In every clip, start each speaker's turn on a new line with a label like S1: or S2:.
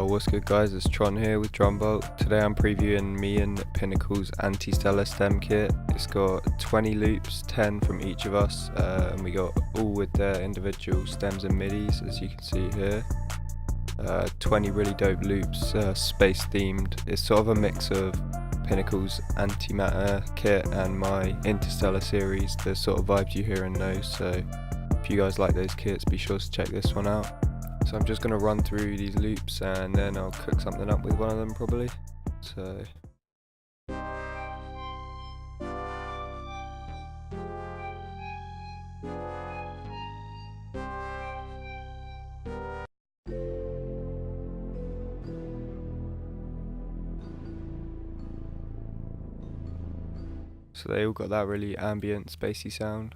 S1: What's good guys, it's Tron here with DrumVault. Today I'm previewing me and Pinnacle's Antistellar stem kit. It's got 20 loops, 10 from each of us, and we got all with their individual stems and midis, as you can see here. 20 really dope loops, space themed. It's sort of a mix of Pinnacle's antimatter kit and my Interstellar series, the sort of vibes you hear in those. So if you guys like those kits, be sure to check this one out. So I'm just going to run through these loops and then I'll cook something up with one of them probably. So they all got that really ambient, spacey sound.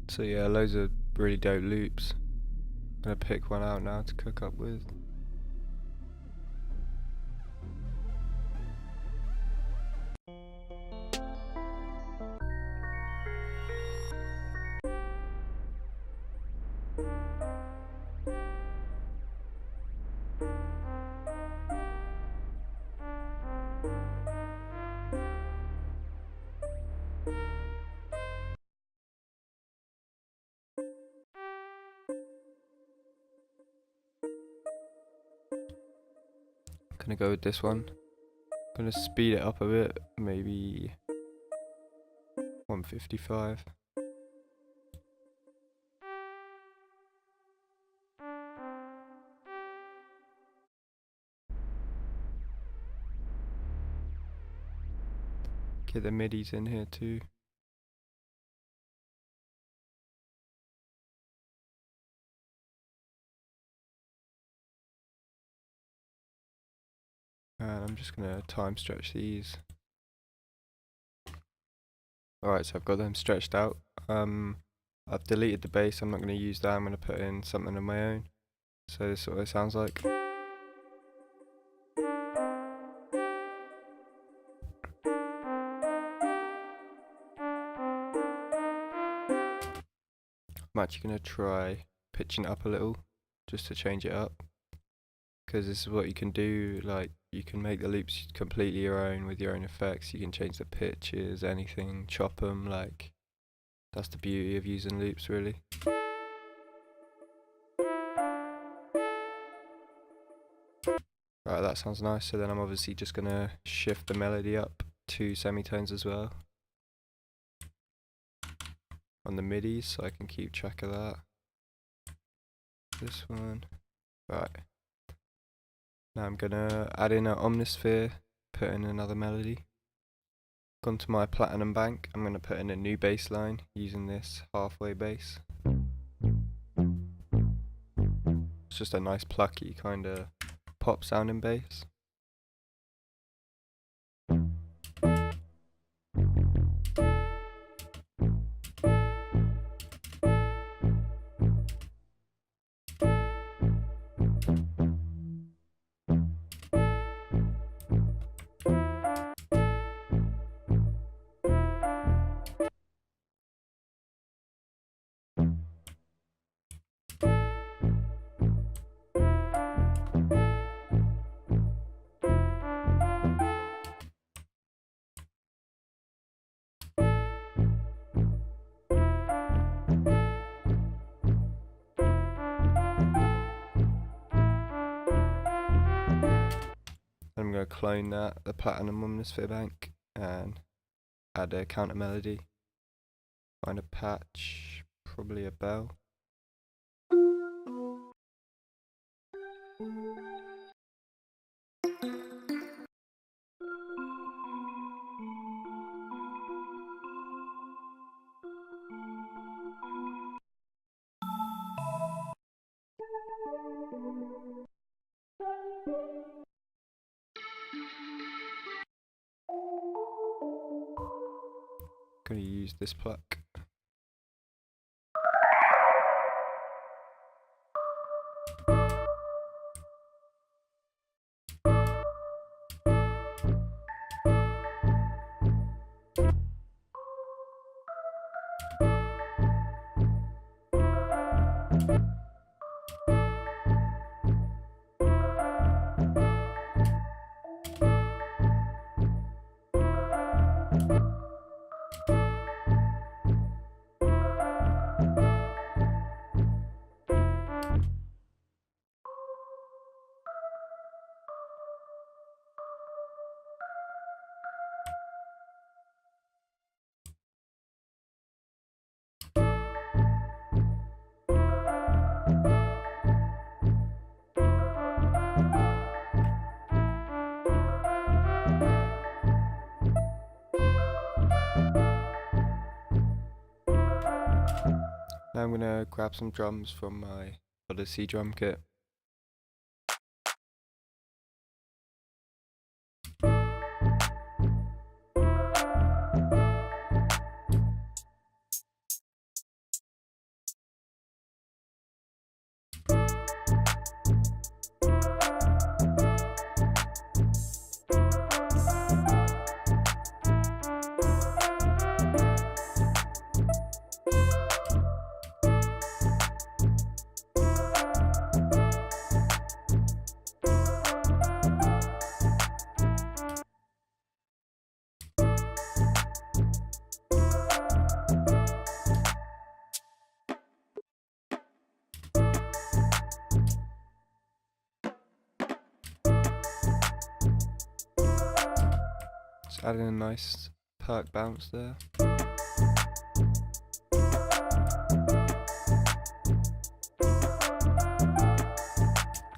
S1: So yeah, loads of really dope loops. I'm gonna pick one out now to cook up with. Gonna go with this one. Gonna speed it up a bit, maybe 155. Get the midis in here too. And I'm just gonna time stretch these. Alright, so I've got them stretched out. I've deleted the bass, I'm not gonna use that, I'm gonna put in something of my own. So this is what it sounds like. I'm actually gonna try pitching it up a little, just to change it up. Because this is what you can do, like, you can make the loops completely your own with your own effects. You can change the pitches, anything, chop them. Like, that's the beauty of using loops, really. Right, that sounds nice. So then I'm obviously just gonna shift the melody up 2 semitones as well on the midis, so I can keep track of that. This one. Right. Now I'm gonna add in an omnisphere, put in another melody. Gone to my platinum bank, I'm gonna put in a new bass line using this halfway bass. It's just a nice plucky kind of pop sounding bass. I'm going to clone that, the platinum omnisphere bank, and add a counter melody. Find a patch, probably a bell. Going to use this pluck. Now I'm going to grab some drums from my Odyssey drum kit. Just adding a nice perk bounce there.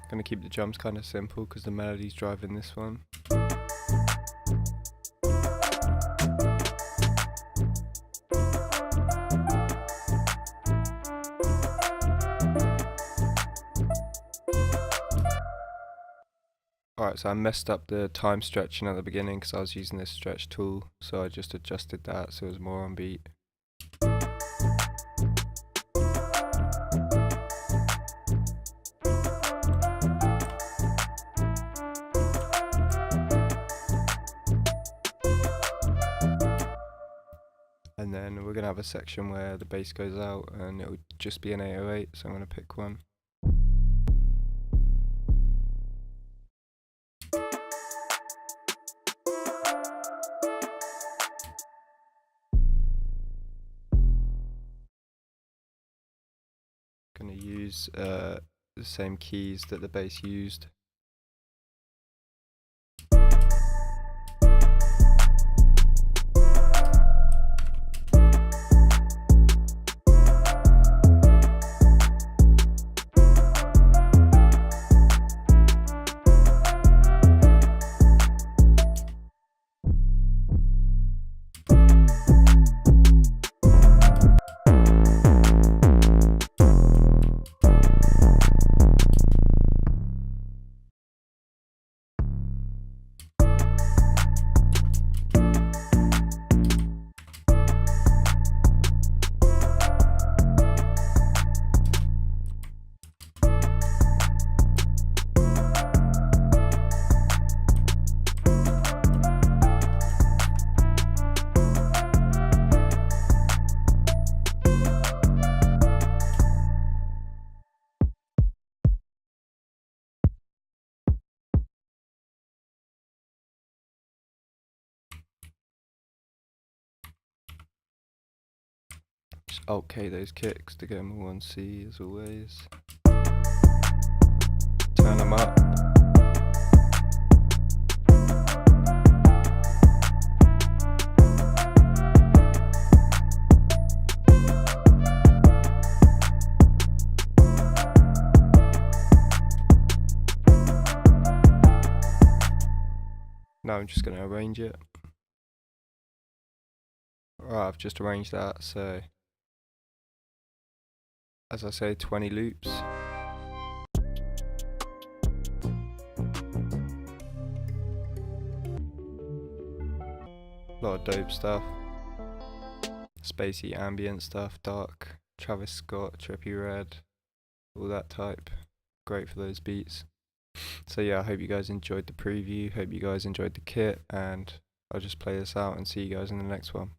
S1: Gonna keep the drums kind of simple because the melody's driving this one. Alright, so I messed up the time stretching at the beginning because I was using this stretch tool, so I just adjusted that so it was more on beat. And then we're going to have a section where the bass goes out and it would just be an 808, so I'm going to pick one. use the same keys that the bass used. Just OK those kicks to get them all on C as always. Turn them up. Now I'm just going to arrange it. Right, I've just arranged that, so as I say, 20 loops. A lot of dope stuff. Spacey ambient stuff, dark, Travis Scott, trippy red, all that type. Great for those beats. So yeah, I hope you guys enjoyed the preview, hope you guys enjoyed the kit, and I'll just play this out and see you guys in the next one.